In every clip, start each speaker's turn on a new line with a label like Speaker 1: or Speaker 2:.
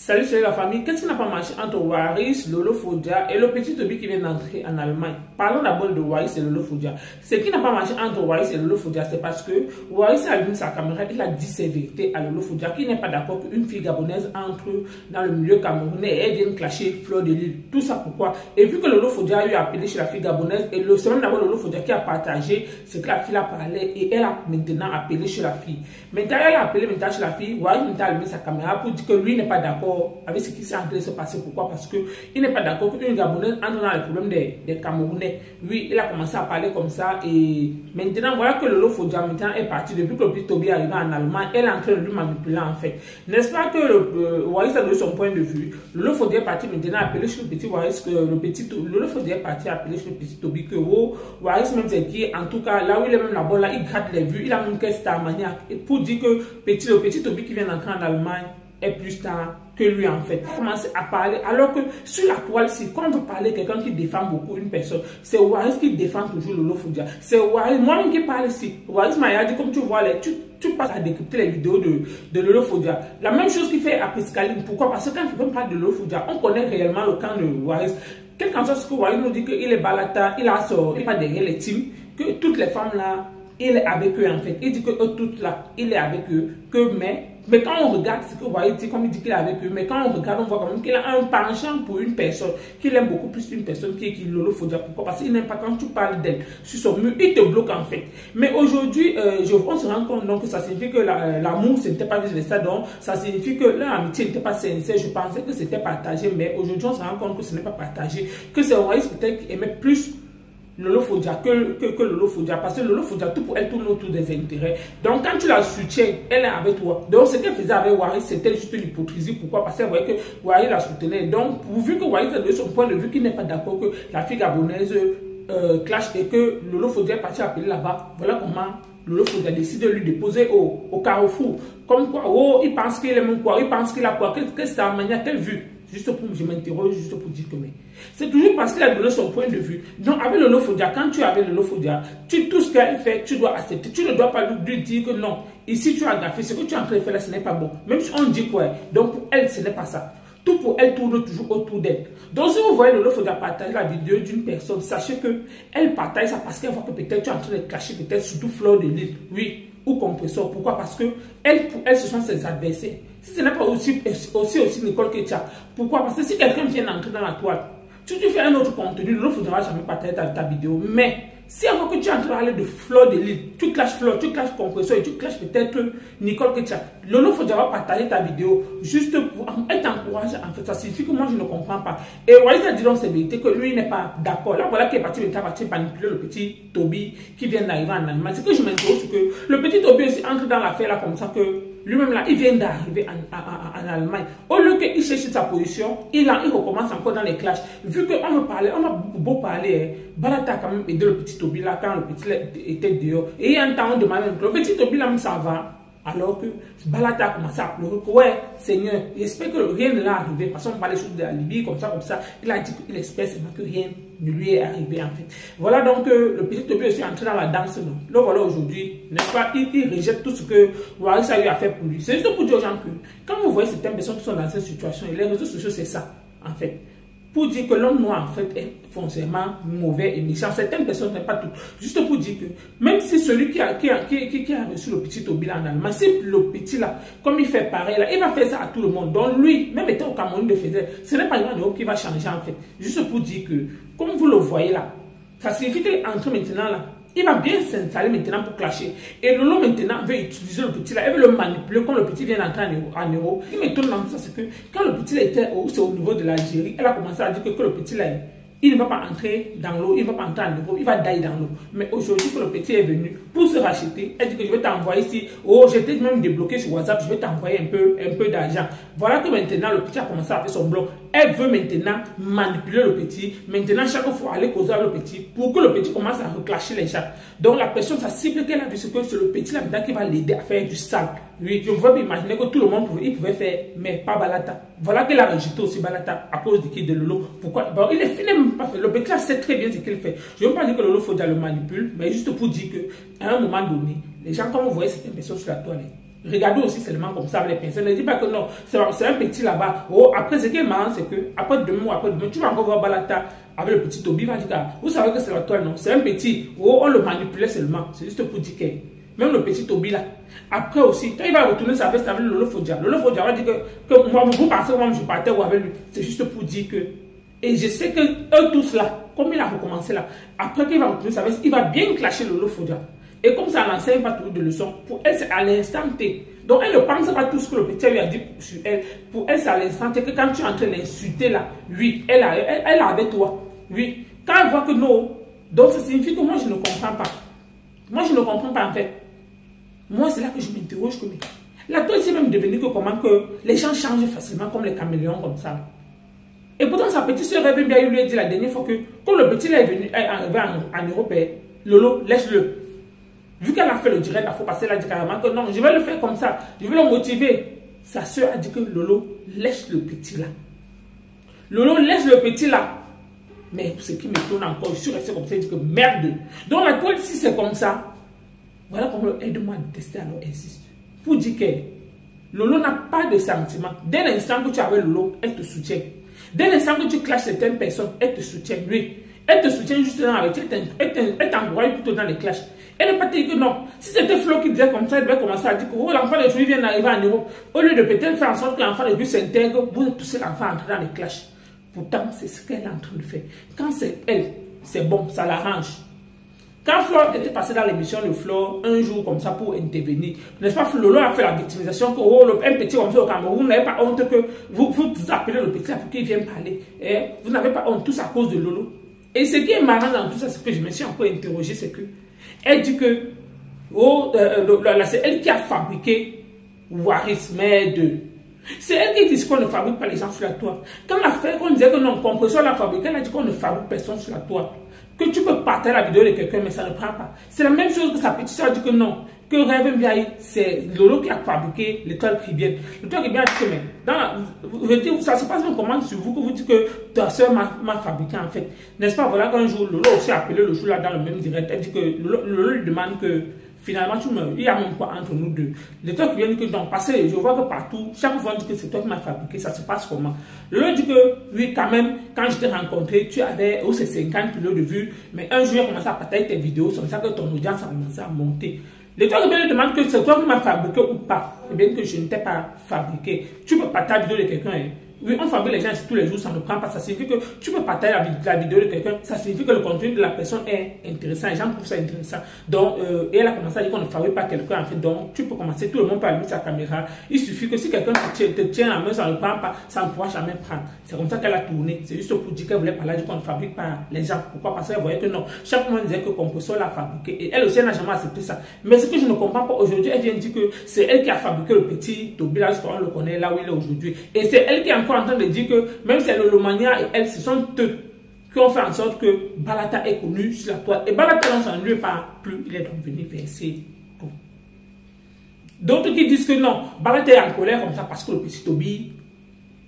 Speaker 1: Salut la famille, qu'est-ce qui n'a pas marché entre Waris, Lolo Fodia et le petit Toby qui vient d'entrer en Allemagne? Parlons d'abord de Waris et Lolo Fodia. Ce qui n'a pas marché entre Waris et Lolo Fodia, c'est parce que Waris a allumé sa caméra, il a dit ses vérités à Lolo Fodia, qui n'est pas d'accord qu'une fille gabonaise entre dans le milieu camerounais et elle vienne clasher Fleur de Lille. Tout ça pourquoi? Et vu que Lolo Fodia a eu appelé chez la fille gabonaise, et c'est même d'abord Lolo Fodia qui a partagé ce que la fille a parlé, et elle a maintenant appelé chez la fille. Maintenant, elle a appelé maintenant chez la fille, Waris a allumé sa caméra pour dire que lui n'est pas d'accord avec ce qui s'est en train de se passer. Pourquoi? Parce qu'il n'est pas d'accord qu'une Gabonaise entre dans les problèmes des Camerounais. Oui, il a commencé à parler comme ça et maintenant voilà que Lolo Fodia maintenant est parti. Depuis que le petit Toby est arrivé en Allemagne, elle est en train de lui manipuler en fait. N'est-ce pas que Waris a donné son point de vue? Lolo Fodia est parti maintenant appeler chez le petit Waris que Lolo Fodia est parti appeler chez le petit Toby que Waris même c'est qui en tout cas là où il est même là-bas là il gratte les vues, il a même qu'est star maniaque pour dire que le petit Toby qui vient d'entrer en Allemagne est plus star que lui en fait. Commencer à parler alors que sur la toile, si quand on veut parler quelqu'un qui défend beaucoup une personne, c'est Waris qui défend toujours Lolo Fodia. C'est Waris, moi-même qui parle ici. Waris m'a dit comme tu vois, tu passes à décrypter les vidéos de Lolo Fodia. La même chose qu'il fait à Piscaline. Pourquoi? Parce que quand quelqu'un parle de Lolo Fodia, on connaît réellement le camp de Waris. Quel qu'en soit ce que Waris nous dit qu'il est balata, il a sorti, il n'est pas derrière les teams, que toutes les femmes là, il est avec eux en fait. Il dit que eux toutes là, il est avec eux, que mais quand on regarde ce que vous voyez, comme il dit qu'il est avec eux, mais quand on regarde, on voit quand même qu'il a un penchant pour une personne, qu'il aime beaucoup plus une personne qui Lolo Fodia. Pourquoi? Parce qu'il n'aime pas quand tu parles d'elle sur son mur, il te bloque en fait. Mais aujourd'hui, on se rend compte donc que ça signifie que l'amour, ce n'était pas vice-versa, donc ça signifie que leur amitié n'était pas sincère. Je pensais que c'était partagé, mais aujourd'hui, on se rend compte que ce n'est pas partagé, que c'est Waris peut-être qui aimait plus Lolo Fodia que Lolo Fodia, parce que Lolo Fodia tout pour elle tourne autour des intérêts. Donc quand tu la soutiens, elle est avec toi. Donc ce qu'elle faisait avec Waris, c'était juste une hypocrisie. Pourquoi? Parce qu'elle voyait que Waris la soutenait. Donc vu que Waris a donné son point de vue qu'il n'est pas d'accord que la fille gabonaise clash et que Lolo Fodia est parti appeler là-bas, voilà comment Lolo Fodia décide de lui déposer au carrefour. Comme quoi, il pense qu'il aime quoi, il pense qu'il a quoi, qu'est-ce que c'est la manière, quelle vue. Juste pour, je m'interroge juste pour dire que mais c'est toujours parce qu'il a donné son point de vue. Donc avec Lolo Fodia, quand tu es avec Lolo Fodia, tout ce qu'elle fait, tu dois accepter. Tu ne dois pas lui dire que non, ici tu as gaffé, ce que tu es en train de faire là, ce n'est pas bon. Même si on dit quoi, donc pour elle, ce n'est pas ça. Tout pour elle tourne toujours autour d'elle. Donc si vous voyez Lolo Fodia partager la vidéo d'une personne, sachez que elle partage ça parce qu'elle voit que peut-être tu es en train de cacher, peut-être surtout Fleur de Lille. Oui. Ou compresseur. Pourquoi? Parce que pour elle, ce sont ses adversaires. Si ce n'est pas aussi Nicole Ketia. Pourquoi? Parce que si quelqu'un vient entrer dans la toile, tu fais un autre contenu, l'autre ne faudra jamais partager ta vidéo. Mais si avant que tu es en train de parler de Fleur de Lille, tu clashes Fleur, tu clashes compresseur et tu clashes peut-être Nicole Ketia, Lolo Fodia va partager ta vidéo juste pour elle t'encourage. En fait, ça signifie que moi je ne comprends pas. Et Waris a dit dans ses vérités que lui n'est pas d'accord. Là, voilà qui est parti manipuler le petit Toby qui vient d'arriver en Allemagne. C'est que je m'interroge sur que le petit Toby aussi entre dans l'affaire là comme ça que lui-même là, il vient d'arriver en Allemagne. Au lieu qu'il cherche sa position, il recommence encore dans les clashs. Vu qu'on a beau parler, Balata a quand même aidé le petit Toby là quand le petit était dehors. Et il y a un temps on demande que le petit Toby là, ça va. Alors que Balata a commencé à pleurer. Ouais, Seigneur, j'espère que rien ne l'est arrivé. Parce qu'on parle des choses de la Libye, comme ça. Il a dit qu'il espère seulement que rien ne lui est arrivé en fait. Voilà donc le petit Toby aussi entré dans la danse. Le voilà aujourd'hui, n'est-ce pas? Il rejette tout ce que Waris a eu à faire pour lui. C'est juste pour dire aux gens que quand vous voyez certaines personnes qui sont dans cette situation, et les réseaux sociaux, c'est ça en fait. Pour dire que l'homme noir en fait est foncièrement mauvais et méchant. Certaines personnes, pas toutes. Juste pour dire que même si celui qui a reçu le petit Toby là en Allemagne, c'est le petit là, comme il fait pareil là, il va faire ça à tout le monde. Donc lui, même étant au Cameroun de faisait, ce n'est pas une qui va changer en fait. Juste pour dire que, comme vous le voyez là, ça signifie qu'il est entré maintenant là. Il va bien s'installer maintenant pour clasher. Et Lolo maintenant veut utiliser le petit là. Elle veut le manipuler quand le petit vient d'entrer en euro. Il m'étonne dans tout ça, c'est que quand le petit là était au niveau de l'Algérie, elle a commencé à dire que le petit là, il ne va pas entrer dans l'eau, il ne va pas entrer en euro, il va dailler dans l'eau. Mais aujourd'hui, que le petit est venu pour se racheter, elle dit que je vais t'envoyer ici. Oh, j'étais même débloqué sur WhatsApp, je vais t'envoyer un peu d'argent. Voilà que maintenant le petit a commencé à faire son blog. Elle veut maintenant manipuler le petit. Maintenant, chaque fois, aller causer avec le petit pour que le petit commence à reclasher les gens. Donc, la personne, ça cible qu'elle a vu, c'est que c'est le petit là qui va l'aider à faire du sale. Oui, je pouvais m'imaginer que tout le monde pouvait faire, mais pas Balata. Voilà qu'elle a rejeté aussi Balata à cause de Lolo. Pourquoi? Bon, il est finalement pas fait. Le petit là sait très bien ce qu'il fait. Je ne veux pas dire que Lolo Fodia le manipule, mais juste pour dire qu'à un moment donné, les gens, quand vous voyez certaines personnes sur la toilette, Regardez aussi seulement comme ça avec les pinceaux. Ne dis pas que non, c'est un petit là-bas. Oh, après, ce qui est marrant, c'est que après demain ou après demain, tu vas encore voir Balata avec le petit Toby. Va dire, vous savez que c'est la toile, non? C'est un petit. Oh, on le manipulait seulement. C'est juste pour dire que même le petit Toby là. Après aussi, quand il va retourner sa veste avec Lolo Fodia, Lolo Fodia va dire que moi, vous pensez que moi, je partais ou avec lui. C'est juste pour dire que. Et je sais que eux tous là, comme il a recommencé là, après qu'il va retourner sa veste, il va bien clasher Lolo Fodia. Et comme ça, l'enseigne va trouver de leçons. Pour elle, c'est à l'instant T. Donc, elle ne pense pas tout ce que le petit lui a dit sur elle. Pour elle, c'est à l'instant T que quand tu es en train d'insulter là, oui, elle est avec toi. Oui. Quand elle voit que non, donc ça signifie que moi, je ne comprends pas. Moi, je ne comprends pas en fait. Moi, c'est là que je m'interroge comme la toi, c'est même devenu que comment que les gens changent facilement comme les caméléons comme ça. Et pourtant, sa petite soeur avait bien lui a dit la dernière fois que quand le petit là est arrivé en Europe, Lolo, laisse-le. Vu qu'elle a fait le direct, il faut passer, elle a dit carrément que non, je vais le faire comme ça. Je vais le motiver. Sa soeur a dit que Lolo, laisse le petit là. Lolo, laisse le petit là. Mais ce qui me tourne encore, je suis resté comme ça, il dit que merde. Donc la toile, si c'est comme ça, voilà comment aide-moi à tester, alors insiste. Pour dire que Lolo n'a pas de sentiments. Dès l'instant que tu es avec Lolo, elle te soutient. Dès l'instant que tu clashes certaines personnes, elle te soutient. Lui, elle te soutient juste dans avec elle t'envoie plutôt dans les clashs. Elle n'est pas dit que non. Si c'était Flo qui disait comme ça, elle devait commencer à dire que oh, l'enfant de Joui vient d'arriver en Europe. Au lieu de peut-être faire en sorte que l'enfant de Joui s'intègre, vous poussez l'enfant à entrer dans les clashs. Pourtant, c'est ce qu'elle est en train de faire. Quand c'est elle, c'est bon, ça l'arrange. Quand Flo était passé dans l'émission de Flo, un jour comme ça pour intervenir, n'est-ce pas, Lolo a fait la victimisation que oh, un petit comme ça au Cameroun, vous n'avez pas honte que vous appelez le petit pour qu'il vienne parler. Et vous n'avez pas honte, tous à cause de Lolo. Et ce qui est marrant dans tout ça, c'est que je me suis encore interrogé, c'est que elle dit que oh, c'est elle qui a fabriqué Waris, mais c'est elle qui dit qu'on ne fabrique pas les gens sur la toile. Quand l'affaire qu'on disait que non, Compression l'a fabriqué, elle a dit qu'on ne fabrique personne sur la toile. Que tu peux partager la vidéo de quelqu'un, mais ça ne prend pas. C'est la même chose que sa petite soeur dit que non. Que Rêve Mbiaye, c'est Lolo qui a fabriqué l'étoile caribéenne. L'étoile caribéenne a dit que mais, ça se passe comment sur vous que vous dites que ta soeur m'a fabriqué en fait. N'est-ce pas? Voilà qu'un jour, Lolo aussi a appelé le jour là dans le même direct. Elle dit que Lolo lui demande que finalement, il y a même quoi entre nous deux. L'étoile caribéenne dit que non, parce que je vois que partout, chaque fois on dit que c'est toi qui m'as fabriqué, ça se passe comment? Lolo dit que oui, quand même, quand je t'ai rencontré, tu avais c'est 50 kilos de vues, mais un jour, il a commencé à partager tes vidéos, c'est comme ça que ton audience a commencé à monter. L'étoile caribéenne demande que c'est toi qui m'as fabriqué ou pas. Eh bien que je ne t'ai pas fabriqué. Tu peux partager la vidéo de quelqu'un. Oui, on fabrique les gens tous les jours, ça ne prend pas. Ça signifie que tu peux partager la vidéo de quelqu'un. Ça signifie que le contenu de la personne est intéressant. Les gens trouvent ça intéressant. Donc, et elle a commencé à dire qu'on ne fabrique pas quelqu'un. En fait, donc, tu peux commencer. Tout le monde peut allumer sa caméra. Il suffit que si quelqu'un te tient la main, ça ne prend pas. Ça ne pourra jamais prendre. C'est comme ça qu'elle a tourné. C'est juste pour dire qu'elle voulait parler, qu'on ne fabrique pas les gens. Pourquoi? Parce qu'elle voyait que non. Chaque monde disait que Compression l'a fabriqué. Et elle aussi, elle n'a jamais accepté ça. Mais ce que je ne comprends pas aujourd'hui, elle vient dire que c'est elle qui a fabriqué le petit Toby, là, on le connaît là où il est aujourd'hui. Et c'est elle qui est encore en train de dire que même si Lolomania et elle, ce sont eux qui ont fait en sorte que Balata est connu sur la toile. Et Balata, on s'en lui parle plus, il est donc venu verser tout. D'autres qui disent que non, Balata est en colère comme ça parce que le petit Toby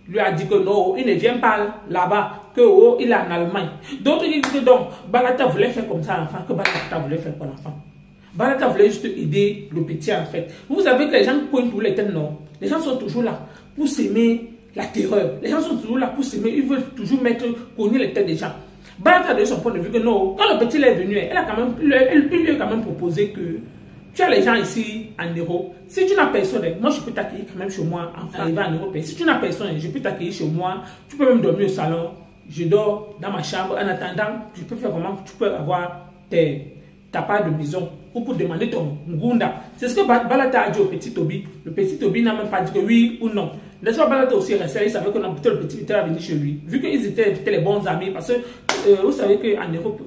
Speaker 1: lui a dit que non, il ne vient pas là-bas, que oh, il est en Allemagne. D'autres qui disent que non, Balata voulait faire comme ça l'enfant, que Balata voulait faire pour l'enfant. Balata voulait juste aider le petit en fait. Vous savez que les gens pointent tous les temps, non. Les gens sont toujours là pour s'aimer. La terreur. Les gens sont toujours là pour s'aimer. Ils veulent toujours cogner les têtes des gens. Balata de son point de vue que non. Quand le petit est venu, elle a quand même, lui a quand même proposé que tu as les gens ici en Europe. Si tu n'as personne, moi je peux t'accueillir quand même chez moi en arrivant en Europe. Si tu n'as personne, je peux t'accueillir chez moi. Tu peux même dormir au salon. Je dors dans ma chambre. En attendant, tu peux faire comment tu peux avoir ta part de maison ou pour demander ton Ngunda. C'est ce que Balata a dit au petit Toby. Le petit Toby n'a même pas dit que oui ou non. N'est-ce pas, Balata aussi resté, il savait que non, le petit était venu chez lui. Vu qu'ils étaient les bons amis, parce que vous savez qu'en Europe,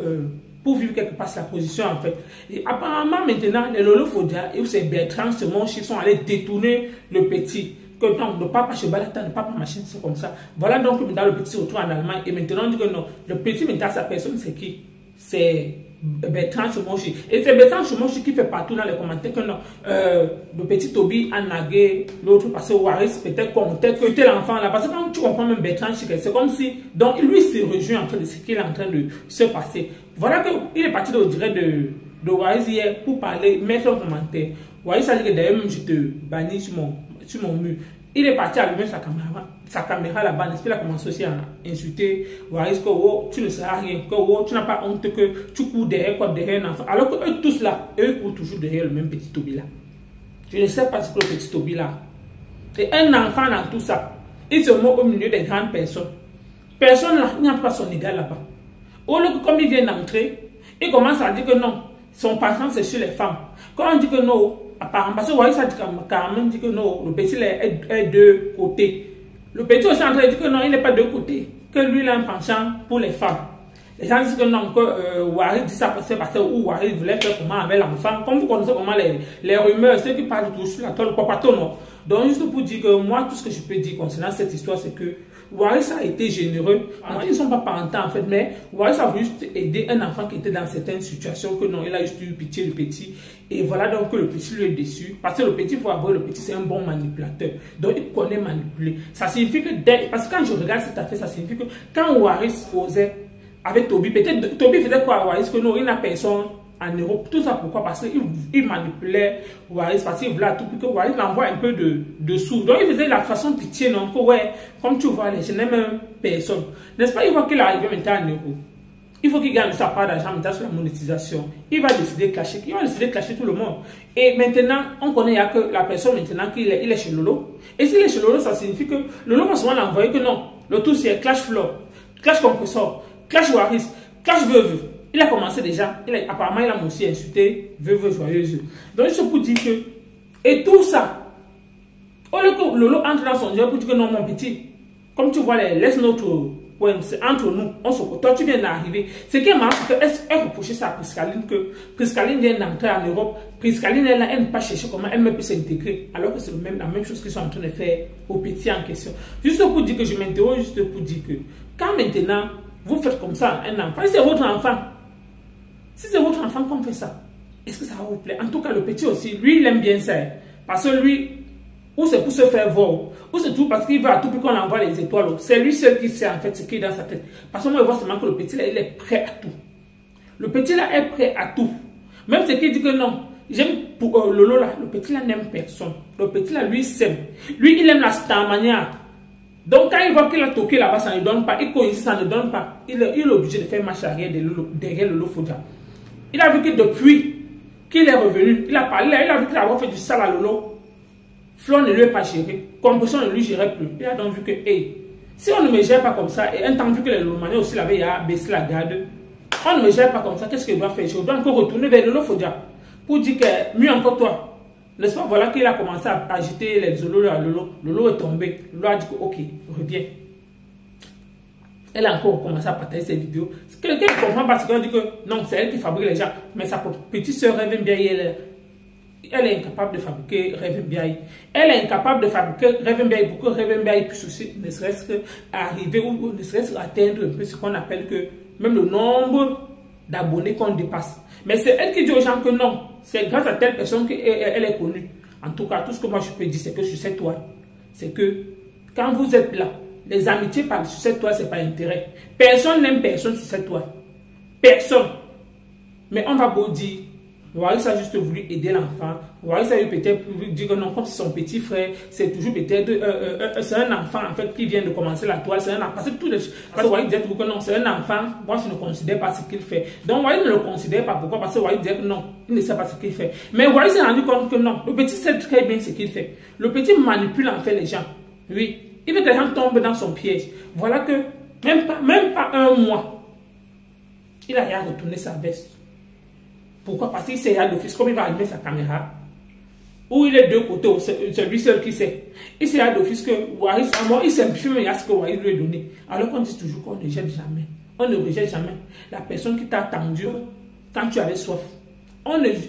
Speaker 1: pour vivre quelque part, c'est la position en fait. Et apparemment maintenant, les Lolo Fodia et ces Bertrand, ce manche, ils sont allés détourner le petit. Que non, ne pas chez Balata, ne pas machin, c'est comme ça. Voilà donc maintenant le petit se retrouve en Allemagne. Et maintenant on dit que non, le petit maintenant sa personne c'est qui? C'est Bertrand Chemoshi. Et c'est Bertrand Chemoshi qui fait partout dans les commentaires que non, le petit Toby a nagué l'autre parce que Waris peut-être comptait que tel enfant là. Parce que quand tu comprends même Bertrand, c'est comme si, donc lui se rejoint en fait de ce qui est en train de se passer. Voilà qu'il est parti au direct de Waris hier pour parler, mettre un commentaire. Waris a dit que d'ailleurs, même je te bannis sur mon mur. Il est parti allumer sa caméra là-bas, n'est-ce pas? Il a commencé aussi à insulter Waris que oh, tu ne seras rien, que oh, tu n'as pas honte, que tu cours derrière un enfant. Alors que eux tous là, eux courent toujours derrière le même petit Toby là. Je ne sais pas ce que le petit Toby là. Et un enfant dans tout ça, il se moque au milieu des grandes personnes. Personne là, il n'y a pas son égal là-bas. Au lieu que comme il vient d'entrer, il commence à dire que non, son patron c'est sur les femmes. Quand on dit que non, apparemment, parce que Waris a dit carrément dit que non, le petit est de côté. Le petit aussi en train de dire que non, il n'est pas de côté, que lui il a un penchant pour les femmes. Les gens disent que non, que Waris dit ça parce que Waris voulait faire comment avec l'enfant. Comme vous connaissez comment les rumeurs, ceux qui parlent toujours sur la toile, non. Donc juste pour dire que moi, tout ce que je peux dire concernant cette histoire, c'est que Waris a été généreux. Ils ne sont pas parentés en fait, mais Waris a voulu juste aider un enfant qui était dans certaines situations, que non, il a juste eu pitié du petit. Et voilà donc que le petit lui est déçu. Parce que le petit, il faut avoir le petit, c'est un bon manipulateur. Donc il connaît manipuler. Ça signifie que, parce que quand je regarde cette affaire, ça signifie que quand Waris osait avec Toby, peut-être Toby faisait quoi à Waris, que non, il n'a personne en Europe. Tout ça pourquoi? Parce qu'il manipulait Waris, parce qu'il voulait à tout prix que Waris l'envoie un peu de sous. Donc il faisait la façon pitié, non? Que ouais, comme tu vois, je n'ai même personne. N'est-ce pas? Il voit qu'il arrive maintenant en Europe. Il faut qu'il gagne sa part d'argent maintenant sur la monétisation. Il va décider de clasher. Il va décider de clasher tout le monde. Et maintenant, on connaît que la personne maintenant qu'il est, il est chez Lolo. Et s'il est chez Lolo, ça signifie que Lolo va souvent l'envoyer que non. Le tout c'est clash floor, clash compressor, clash Waris, clash veuve. Il a commencé déjà. Apparemment, il a aussi insulté veuve joyeuse. Donc, je peux dire que. Et tout ça. Au lieu que Lolo entre dans son jeu pour dire que non, mon petit. Comme tu vois, laisse notre. Ouais, c'est entre nous. On se toi, tu viens d'arriver. Ce qui est marrant, c'est qu'elle reprochait ça à Priscaline. Que Priscaline vient d'entrer en Europe. Priscaline, elle ne pas chercher comment elle peut s'intégrer. Alors que c'est la même chose qu'ils sont en train de faire au petit en question. Juste pour dire que je m'interroge, juste pour dire que. Quand maintenant, vous faites comme ça, un enfant, c'est votre enfant. Si c'est votre enfant qu'on fait ça, est-ce que ça va vous plaire? En tout cas, le petit aussi, lui, il aime bien ça. Parce que lui, ou c'est pour se faire voir, ou c'est tout parce qu'il veut à tout prix qu'on envoie les étoiles. C'est lui seul qui sait en fait ce qui est dans sa tête. Parce que moi, je vois seulement que le petit là, il est prêt à tout. Le petit là est prêt à tout. Même ce qui dit que non, j'aime pour Lolo là, le petit là n'aime personne. Le petit là, lui, s'aime. Lui, il aime la star manière. Donc quand il voit qu'il a toqué là-bas, ça ne donne pas. Et quand ici, ça ne donne pas. Il est obligé de faire marche arrière derrière Lolo Fodia. Il a vu que depuis qu'il est revenu, il a parlé, il a vu qu'il a fait du sale à Lolo. Flo ne lui est pas géré. Compression ne lui gérait plus. Il a donc vu que, hey, si on ne me gère pas comme ça, et un temps vu que les Lomaniens aussi l'avaient baissé la garde, on ne me gère pas comme ça, qu'est-ce qu'il doit faire? Je dois encore retourner vers Lolo Fodia pour dire que mieux encore toi. N'est-ce pas? Voilà qu'il a commencé à agiter les Lolo à Lolo. Lolo est tombé. Lolo a dit que, ok, reviens. Elle a encore commencé à partager ses vidéos. Quelqu'un ne comprend pas ce qu'on dit que non, c'est elle qui fabrique les gens. Mais sa petite soeur Reven Biaye, elle est incapable de fabriquer Reven Biaye. Elle est incapable de fabriquer Reven Biaye pour que Reven Biaye puisse aussi ne serait-ce qu'arriver ou ne serait-ce qu'atteindre un peu ce qu'on appelle que même le nombre d'abonnés qu'on dépasse. Mais c'est elle qui dit aux gens que non, c'est grâce à telle personne qu'elle est connue. En tout cas, tout ce que moi je peux dire, c'est que sur cette toile, c'est que quand vous êtes là, les amitiés sur cette toile, c'est pas intérêt. Personne n'aime personne sur cette toile. Personne. Mais on va beau dire, Waris a juste voulu aider l'enfant. Waris a eu peut-être dire que non, comme c'est son petit frère, c'est toujours peut-être c'est un enfant en fait qui vient de commencer la toile. C'est un enfant. Parce que tous les parce que Waris disait que non, c'est un enfant. Moi, je ne considère pas ce qu'il fait. Donc Waris ne le considère pas. Pourquoi? Parce que Waris disait que non, il ne sait pas ce qu'il fait. Mais Waris s'est rendu compte que non, le petit sait très bien ce qu'il fait. Le petit manipule en fait les gens. Oui. Il veut que les gens tombent dans son piège. Voilà que, même pas un mois, il a rien retourné sa veste. Pourquoi? Parce qu'il sait d'office, comme il va allumer sa caméra, où il est de côté, c'est lui seul qui sait. Il sait d'office que Waris, à moi, il simplifie mais il y a ce que Waris lui a donné. Alors qu'on dit toujours qu'on ne rejette jamais. On ne rejette jamais la personne qui t'a attendu quand tu avais soif. On n'insulte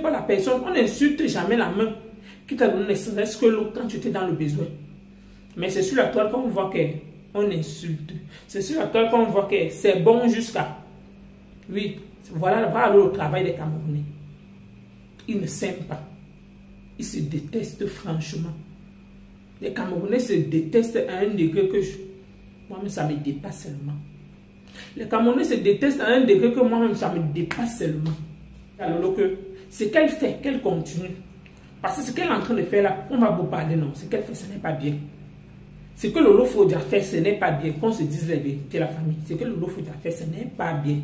Speaker 1: pas la personne, on n'insulte jamais la main qui t'a donné ne serait-ce que l'eau quand tu étais dans le besoin. Mais c'est sur la toile qu'on voit qu'on insulte. C'est sur la toile qu'on voit que c'est bon jusqu'à... Oui, voilà le travail des Camerounais. Ils ne s'aiment pas. Ils se détestent franchement. Les Camerounais se détestent à un degré que moi-même ça me dépasse seulement. Les Camerounais se détestent à un degré que moi-même ça me dépasse seulement. Alors que Ce qu'elle fait, qu'elle continue. Parce que ce qu'elle est en train de faire là, on va vous parler, non. Ce qu'elle fait, ce n'est pas bien. Ce que Lolo Fodia fait, ce n'est pas bien. Qu'on se dise la vérité, la famille. Ce que Lolo Fodia fait, ce n'est pas bien.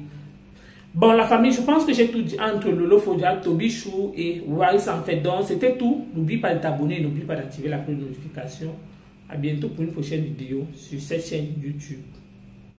Speaker 1: Bon, la famille, je pense que j'ai tout dit entre Lolo Fodia, Toby Chou et Waris en fait. Donc, c'était tout. N'oublie pas de t'abonner, n'oublie pas d'activer la cloche de notification. À bientôt pour une prochaine vidéo sur cette chaîne YouTube.